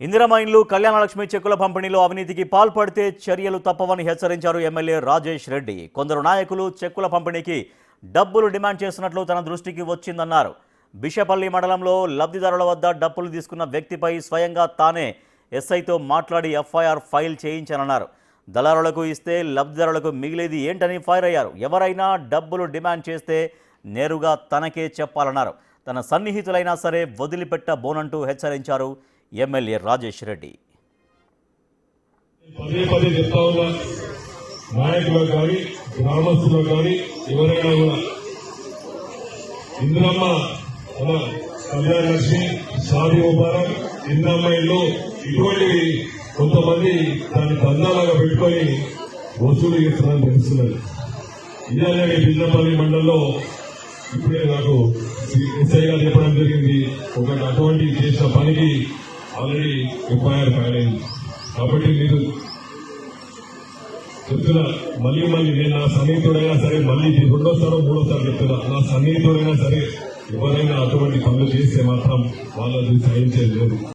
ఇందిరమ్మ ఇండ్లు కళ్యాణలక్ష్మి చెక్కుల పంపిణీలో అవినీతికి పాల్పడితే చర్యలు తప్పవని హెచ్చరించారు ఎమ్మెల్యే రాజేష్ రెడ్డి. కొందరు నాయకులు చెక్కుల పంపిణీకి డబ్బులు డిమాండ్ చేస్తున్నట్లు తన దృష్టికి వచ్చిందన్నారు. బిషపల్లి మండలంలో లబ్ధిదారుల వద్ద డబ్బులు తీసుకున్న వ్యక్తిపై స్వయంగా తానే ఎస్ఐతో మాట్లాడి ఎఫ్ఐఆర్ ఫైల్ చేయించానన్నారు. దళారులకు ఇస్తే లబ్ధిదారులకు మిగిలేది ఏంటని ఫైర్ అయ్యారు. ఎవరైనా డబ్బులు డిమాండ్ చేస్తే నేరుగా తనకే చెప్పాలన్నారు. తన సన్నిహితులైనా సరే వదిలిపెట్టబోనంటూ హెచ్చరించారు ఎమ్మెల్యే రాజేష్ రెడ్డి. పదే పదే చెప్తా ఉన్నా, నాయకులకు కానీ గ్రామస్తులకు కానీ ఎవరైనా కూడా ఇందిరమ్మ కళ్యాణ లక్ష్మి, షాదీ ముబారక్, ఇందిరమ్మ ఇల్లు ఇటువంటివి కొంతమంది దాన్ని దందాలుగా పెట్టుకొని వసూలు చేస్తున్నారని తెలుస్తున్నది. ఇదే బిల్లపల్లి మండలంలో ఇప్పుడే నాకు ఎస్ఐ గారు చెప్పడం జరిగింది. ఒకటి అటువంటి చేసిన పనికి ఆల్రెడీ ఎఫ్ఐఆర్ ఫైల్ అయింది. కాబట్టి మీరు చెప్తున్నా, మళ్ళీ నేను నా సన్నిహితుడైనా సరే, మళ్ళీ రెండోసారో మూడోసారి చెప్తున్నా, నా సన్నిహితుడైనా సరే ఎవరైనా అటువంటి పనులు చేస్తే మాత్రం వాళ్ళని సహించేది లేదు.